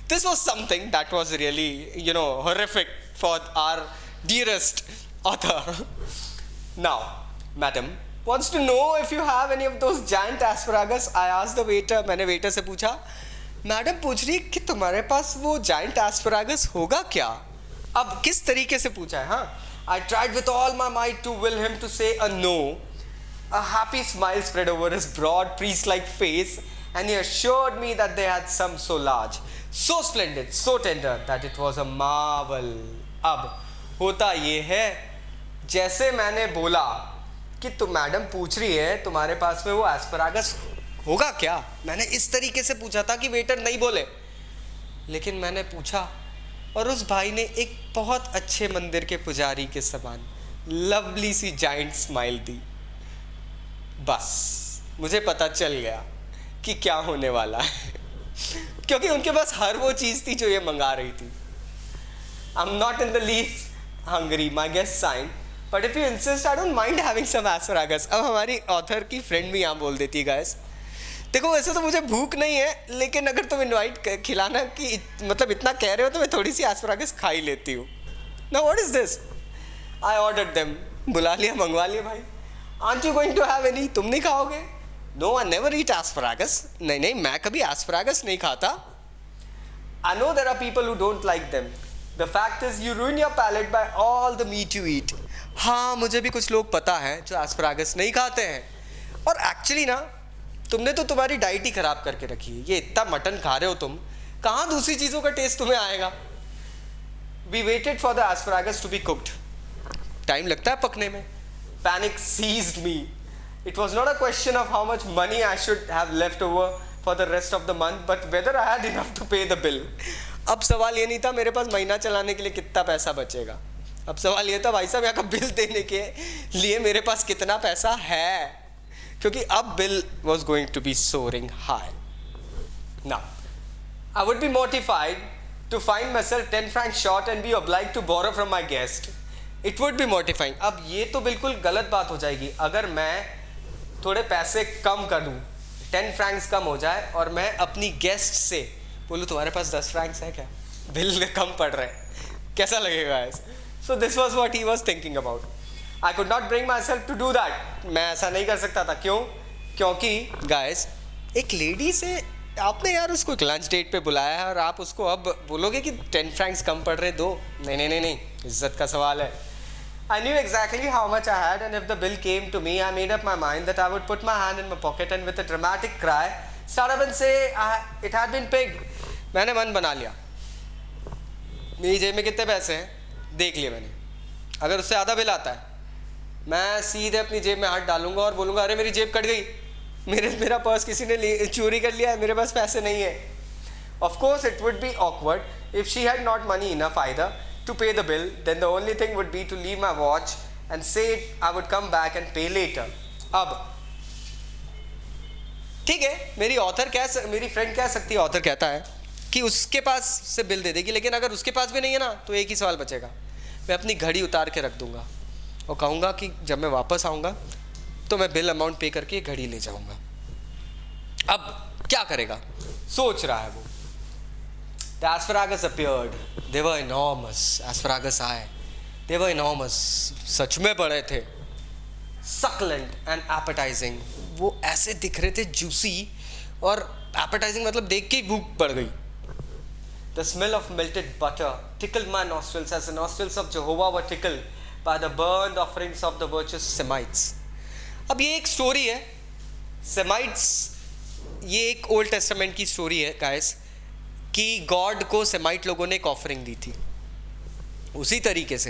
This was something that was really, horrific for our dearest author. Now, madam wants to know if you have any of those giant asparagus. I asked the waiter. मैंने वेटर से पूछा, मैडम पूछ रही कि तुम्हारे पास वो जाइंट एस्परागस होगा क्या? अब किस तरीके से पूछा है? हाँ, I tried with all my might to will him to say a no. A happy smile spread over his broad priest-like face, and he assured me that they had some so large, so splendid, so tender that it was a marvel. अब होता ये है, जैसे मैंने बोला कि तुम madam पूछ रही है तुम्हारे पास में वो एस्परागस होगा क्या, मैंने इस तरीके से पूछा था कि वेटर नहीं बोले, लेकिन मैंने पूछा और उस भाई ने एक बहुत अच्छे मंदिर के पुजारी के समान लवली सी जाइंट स्माइल दी। बस मुझे पता चल गया कि क्या होने वाला है, क्योंकि उनके पास हर वो चीज़ थी जो ये मंगा रही थी। I'm not in the least hungry, my guest signed, but if you insist, I don't mind having some asparagus. अब हमारी ऑथर की फ्रेंड भी यहाँ बोल देती है, गाइस देखो वैसे तो मुझे भूख नहीं है, लेकिन अगर तुम इनवाइट खिलाना की मतलब इतना कह रहे हो तो मैं थोड़ी सी एस्परागस खा ही लेती हूँ। Now what is this? I ordered them. बुला लिया, मंगवा लिया भाई। Aren't you going to have any? तुम नहीं खाओगे? No, I never eat asparagus. नहीं, मैं कभी एस्परागस नहीं खाता। I know there are people who don't like them. The fact is you ruin your palate by all the meat you eat. हाँ, मुझे भी कुछ लोग पता है जो एस्परागस नहीं खाते हैं, और एक्चुअली ना तुमने तो तुम्हारी डाइट ही खराब करके रखी है। ये इतना मटन खा रहे हो तुम, कहाँ दूसरी चीज़ों का टेस्ट तुम्हें आएगा। We waited for the asparagus to be cooked. Time लगता है पकने में। Panic seized me. It was not a question of how much money I should have left over for the rest of the month, but whether I had enough to pay the bill. अब सवाल ये नहीं था मेरे पास महीना चलाने के लिए कितना पैसा बचेगा, अब सवाल ये था भाई साहब यहाँ का बिल देने के लिए मेरे पास कितना पैसा है, क्योंकि अब bill was going to be soaring high. Now, I would be mortified to find myself 10 francs short and be obliged to borrow from my guest. It would be mortifying. अब ये तो बिल्कुल गलत बात हो जाएगी अगर मैं थोड़े पैसे कम कर दूँ, 10 फ्रैंक्स कम हो जाए और मैं अपनी गेस्ट से बोलूँ तुम्हारे पास 10 फ्रैंक्स है क्या, बिल कम पड़ रहा है, कैसा लगेगा ऐसा. So this was what he was thinking about. I could not bring myself to do that. मैं ऐसा नहीं कर सकता था. क्यों? क्योंकि गाइस एक लेडी से आपने यार उसको एक लंच डेट पे बुलाया है और आप उसको अब बोलोगे कि 10 फ्रैंक्स कम पड़ रहे दो. नहीं नहीं नहीं नहीं, इज्जत का सवाल है. I knew exactly how much I had, and if the bill came to me, I made up my mind that I would put my hand in my pocket and with a dramatic cry, start up and say, it had been paid. मैंने मन बना लिया, मेरी जेब में कितने पैसे हैं देख लिए मैंने. अगर उससे आधा बिल आता है मैं सीधे अपनी जेब में हाथ डालूंगा और बोलूँगा अरे मेरी जेब कट गई, मेरा पर्स किसी ने चोरी कर लिया है, मेरे पास पैसे नहीं है. Of course it would be awkward if she had not money enough either to pay the bill. Then the only thing would be to leave my watch and say I would come back and pay later. अब ठीक है, मेरी friend कह सकती है, author कहता है कि उसके पास से बिल दे देगी, लेकिन अगर उसके पास भी नहीं है ना तो एक ही सवाल बचेगा, मैं अपनी घड़ी उतार के रख दूंगा और कहूँगा कि जब मैं वापस आऊँगा तो मैं बिल अमाउंट पे करके घड़ी ले जाऊँगा. अब क्या करेगा सोच रहा है वो. The asparagus appeared. They were enormous. Asparagus आए. They were enormous. सच में बड़े थे. Succulent and appetizing. वो ऐसे दिख रहे थे juicy और appetizing मतलब देख के ही भूख बढ़ गई. The smell of melted butter tickled my nostrils as the nostrils of Jehovah were tickled by the burnt offerings of the virtuous Semites. अब ये एक स्टोरी है. Semites ये एक ओल्ड टेस्टामेंट की स्टोरी है गाइस, कि गॉड को सेमाइट लोगों ने एक ऑफरिंग दी थी. उसी तरीके से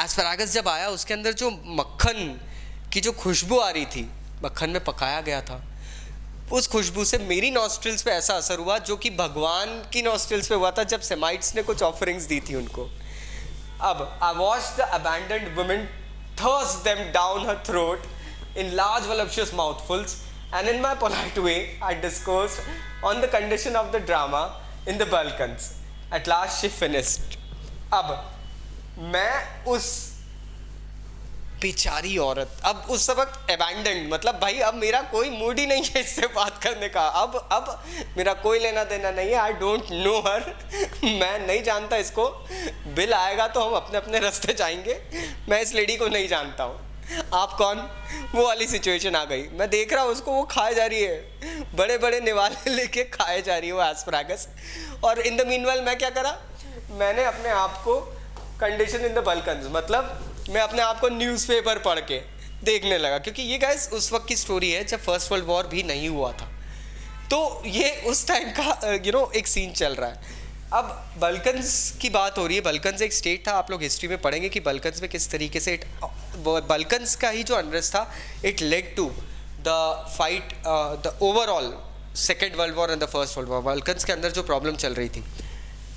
एस्पैरागस जब आया उसके अंदर जो मक्खन की जो खुशबू आ रही थी, मक्खन में पकाया गया था, उस खुशबू से मेरी नॉस्ट्रिल्स पे ऐसा असर हुआ जो कि भगवान की नॉस्ट्रिल्स पे हुआ था जब सेमाइट्स ने कुछ ऑफरिंग्स दी थी उनको. अब I watched the abandoned woman thrust them down her throat in large voluptuous mouthfuls, and in my polite way I discoursed on the condition of the drama in the Balkans. At last she finished. अब मैं उस बेचारी औरत, अब उस वक्त abandoned मतलब भाई अब मेरा कोई मूड ही नहीं है इससे बात करने का. अब मेरा कोई लेना देना नहीं है. I don't know her. मैं नहीं जानता इसको. बिल आएगा तो हम अपने अपने रास्ते जाएंगे. मैं इस लेडी को नहीं जानता हूँ. आप कौन? वो वाली सिचुएशन आ गई. मैं देख रहा हूँ उसको, वो खाए जा रही है, बड़े बड़े निवाले लेके खाए जा रही है वो एस्पैरागस. और इन द मीनवाइल मैं क्या करा, मैंने अपने आप को कंडीशन इन द बल्कन्स मतलब मैं अपने आप को न्यूज़पेपर पढ़ के देखने लगा, क्योंकि ये गाइस उस वक्त की स्टोरी है जब फर्स्ट वर्ल्ड वॉर भी नहीं हुआ था. तो ये उस टाइम का एक सीन चल रहा है. अब बल्कन्स की बात हो रही है. बल्कन्स एक स्टेट था, आप लोग हिस्ट्री में पढ़ेंगे कि बल्कन्स में किस तरीके से बल्कन्स का ही जो अनरेस्ट था it led to the fight the overall second world war and the first world war. Balkans के अंदर जो प्रॉब्लम चल रही थी,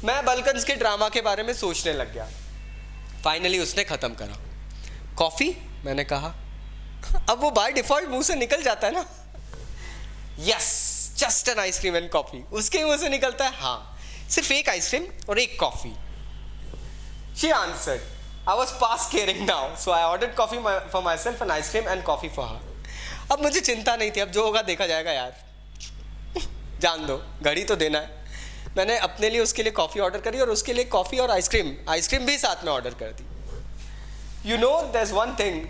मैं बल्कन्स के ड्रामा के बारे में सोचने लग गया. फाइनली उसने ख़त्म करा. कॉफ़ी मैंने कहा. अब वो बाय डिफ़ॉल्ट मुंह से निकल जाता है ना, yes just an ice cream and coffee. उसके मुंह से निकलता है हाँ सिर्फ एक आइसक्रीम और एक coffee. She answered. I was past caring now, so I ordered coffee for myself and ice cream and coffee for her. अब मुझे चिंता नहीं थी, अब जो होगा देखा जाएगा यार, जान दो, घड़ी तो देना है. मैंने अपने लिए उसके लिए कॉफ़ी ऑर्डर करी और उसके लिए कॉफ़ी और आइसक्रीम भी साथ में ऑर्डर कर दी. You know, there's one thing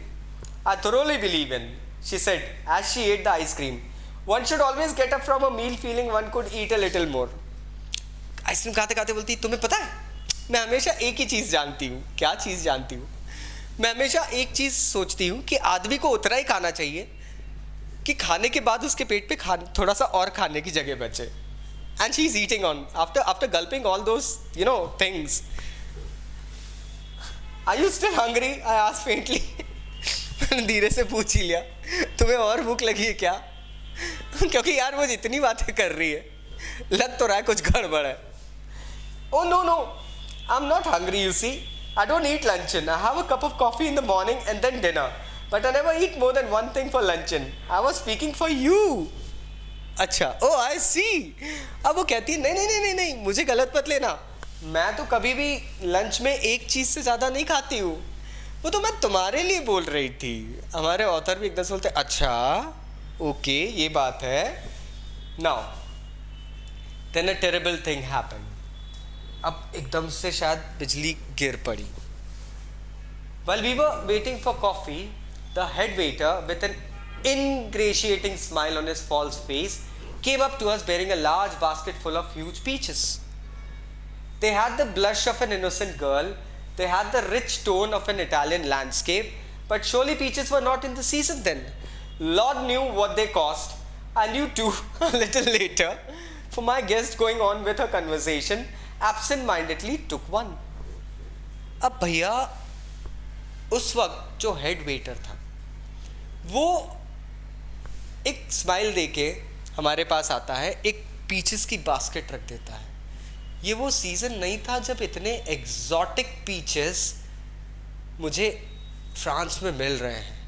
I thoroughly believe in, she said as she ate the ice cream. One should always get up from a meal feeling one could eat a little more. Ice cream खाते खाते बोलती, तुम्हें पता है मैं हमेशा एक ही चीज़ जानती हूँ. क्या चीज़ जानती हूँ? मैं हमेशा एक चीज़ सोचती हूँ कि आदमी को उतना ही खाना चाहिए कि खाने के बाद उसके पेट पे थोड़ा सा और खाने की जगह बचे. And she is eating on after gulping all those things. Are you still hungry? I asked faintly. मैंने धीरे से पूछ ही लिया, तुम्हें और भूख लगी है क्या? क्योंकि यार वो जितनी बातें कर रही है लग तो रहा है कुछ गड़बड़ है. Oh no no, I'm not hungry, you see. I don't eat luncheon. I have a cup of coffee in the morning and then dinner. But I never eat more than one thing for luncheon. I was speaking for you. अच्छा, oh I see. अब वो कहती है नहीं नहीं नहीं नहीं नहीं, मुझे गलत मत लेना. मैं तो कभी भी लंच में एक चीज़ से ज़्यादा नहीं खाती हूँ. वो तो मैं तुम्हारे लिए बोल रही थी. हमारे ऑथर भी एकदम से बोलते अच्छा, ओके ये बात है. Now, then a terrible thing happened. अब एकदम से शायद बिजली गिर पड़ी. While we were waiting for coffee, the head waiter, with an ingratiating smile on his false face, came up to us bearing a large basket full of huge peaches. They had the blush of an innocent girl, they had the rich tone of an Italian landscape, but surely peaches were not in the season then. Lord knew what they cost. I knew too a little later, for my guest going on with her conversation, absent-mindedly took one. अब भैया उस वक्त जो head waiter था वो एक smile देके हमारे पास आता है, एक पीचेस की बास्केट रख देता है. ये वो सीज़न नहीं था जब इतने एग्जॉटिक पीचेस मुझे फ्रांस में मिल रहे हैं.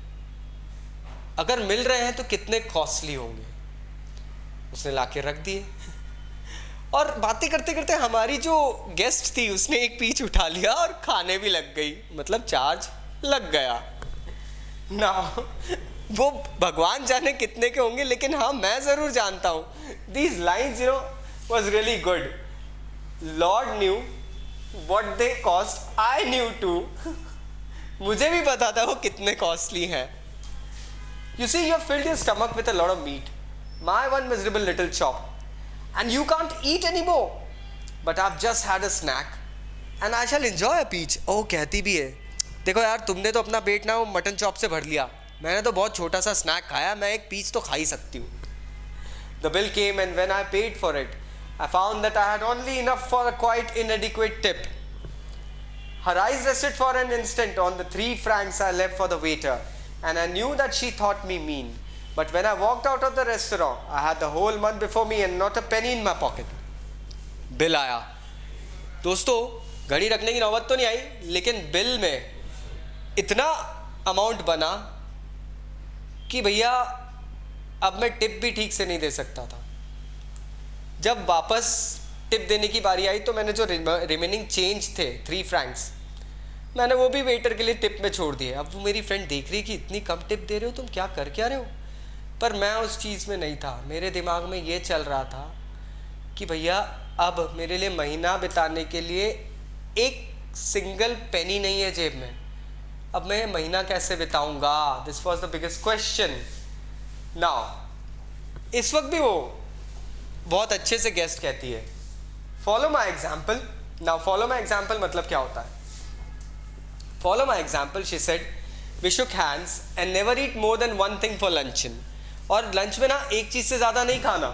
अगर मिल रहे हैं तो कितने कॉस्टली होंगे. उसने लाके रख दिए और बातें करते करते हमारी जो गेस्ट थी उसने एक पीच उठा लिया और खाने भी लग गई. मतलब चार्ज लग गया ना. वो भगवान जाने कितने के होंगे, लेकिन हाँ मैं ज़रूर जानता हूँ. These lines you know was really good. Lord knew what they cost, I knew too. मुझे भी पता था वो कितने कॉस्टली हैं. You see you filled your stomach with a lot of meat. My one miserable little chop and you can't eat anymore, but I've just had a snack and I shall enjoy a peach. Oh कहती भी है देखो यार तुमने तो अपना पेट ना mutton chop से भर लिया, मैंने तो बहुत छोटा सा स्नैक खाया, मैं एक पीच तो खा ही सकती हूँ. The bill came and when I paid for it, I found that I had only enough for a quite inadequate tip. Her eyes rested for an instant on the 3 francs I left for the waiter and I knew that she thought me mean. But when I walked out of the restaurant, I had the whole month before me and not a penny in my pocket. Bill आया. दोस्तों घड़ी रखने की नौबत तो नहीं आई, लेकिन bill में इतना अमाउंट बना कि भैया अब मैं टिप भी ठीक से नहीं दे सकता था. जब वापस टिप देने की बारी आई तो मैंने जो रिमेनिंग चेंज थे 3 फ्रैंक्स मैंने वो भी वेटर के लिए टिप में छोड़ दिए. अब वो मेरी फ्रेंड देख रही कि इतनी कम टिप दे रहे हो, तुम क्या कर क्या रहे हो. पर मैं उस चीज़ में नहीं था. मेरे दिमाग में ये चल रहा था कि भैया अब मेरे लिए महीना बिताने के लिए एक सिंगल पेनी नहीं है जेब में. अब मैं महीना कैसे बिताऊंगा. This was the biggest question. Now इस वक्त भी वो बहुत अच्छे से गेस्ट कहती है follow my example. Now follow my example मतलब क्या होता है. Follow my example she said we shook hands and never eat more than one thing for luncheon. और लंच में ना एक चीज़ से ज़्यादा नहीं खाना.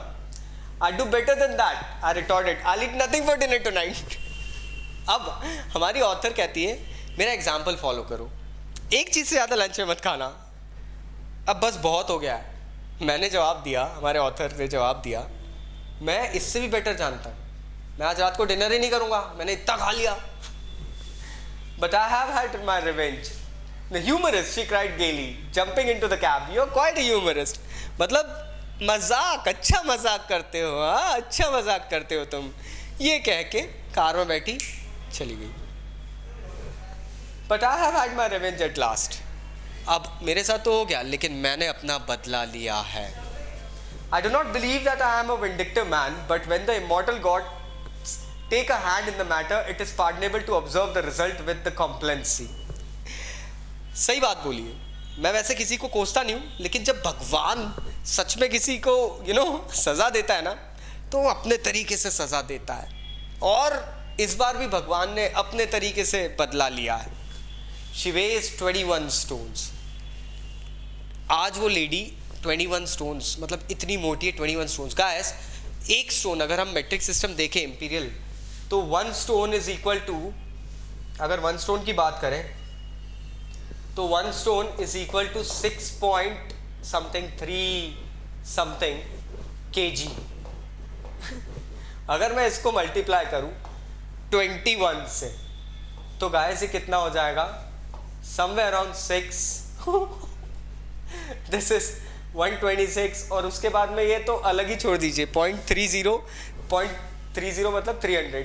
I do better than that I retorted. I eat nothing for dinner tonight. अब हमारी ऑथर कहती है मेरा एग्जाम्पल फॉलो करो, एक चीज़ से ज़्यादा लंच में मत खाना. अब बस बहुत हो गया है. मैंने जवाब दिया, हमारे ऑथर ने जवाब दिया मैं इससे भी बेटर जानता हूँ. मैं आज रात को डिनर ही नहीं करूँगा, मैंने इतना खा लिया. But I have had my revenge. The humorist, she cried gaily, jumping into the cab. You're quite a humorist. मतलब मजाक, अच्छा मजाक करते हो. हाँ अच्छा मजाक करते हो तुम. ये कह के कार में बैठी चली गई. But I have had my revenge at last. अब मेरे साथ तो हो गया, लेकिन मैंने अपना बदला लिया है. I do not believe that I am a vindictive man, but when the immortal God take a hand in the matter, it is pardonable to observe the result with the complacency. सही बात बोली है. मैं वैसे किसी को कोसता नहीं हूँ, लेकिन जब भगवान सच में किसी को सज़ा देता है ना तो वो अपने तरीके से सज़ा देता है. और इस बार भी भगवान ने अपने तरीके से बदला लिया है. She weighs 21 stones. आज वो लेडी 21 स्टोन्स मतलब इतनी मोटी है. 21 स्टोन्स का एक स्टोन अगर हम मेट्रिक सिस्टम देखें इंपीरियल तो 1 स्टोन इज इक्वल टू, अगर 1 स्टोन की बात करें तो 1 stone is equal to 6 point something 3 something kg। अगर मैं इसको मल्टीप्लाई करूं 21 से तो गाइस ये कितना हो जाएगा, समवेयर अराउंड 6। This is 126। और उसके बाद में ये तो अलग ही छोड़ दीजिए, 0.30 मतलब 300।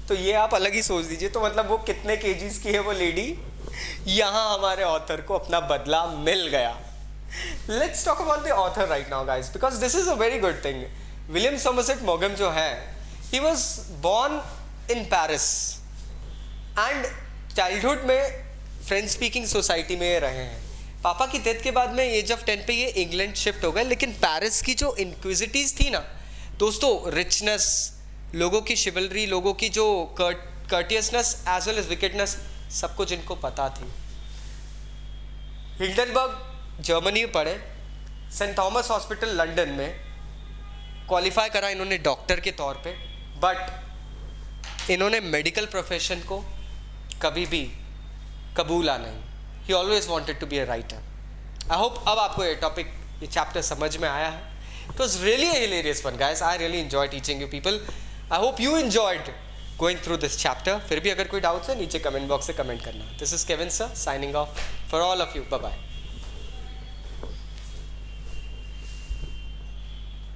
तो ये आप अलग ही सोच दीजिए। तो मतलब वो कितने केजीज की है वो लेडी। यहाँ हमारे ऑथर को अपना बदला मिल गया। Let's talk about the author right now guys, because this is a very good thing. William Somerset मॉगम जो है, he was born in Paris and childhood में फ्रेंच स्पीकिंग सोसाइटी में रहे हैं। पापा की डेथ के बाद में एज ऑफ 10 पे ये इंग्लैंड शिफ्ट हो गए। लेकिन पेरिस की जो इनक्विजिटीज थी ना दोस्तों, रिचनेस, लोगों की शिवलरी, लोगों की जो कर्टियसनेस एज वेल एज विकेटनेस, सब कुछ इनको पता थी। हिल्डनबर्ग जर्मनी में पढ़े, सेंट थॉमस हॉस्पिटल लंदन में क्वालिफाई करा इन्होंने डॉक्टर के तौर पे, बट इन्होंने मेडिकल प्रोफेशन को कभी भी कबूला नहीं। He always wanted to be a writer. I hope अब आपको ये टॉपिक, ये चैप्टर समझ में आया है। It was really a hilarious one guys, I really enjoy teaching you people. I hope you enjoyed going through this chapter. फिर भी अगर कोई डाउट्स है नीचे कमेंट बॉक्स से कमेंट करना। This is Kevin sir signing off for all of you. Bye bye.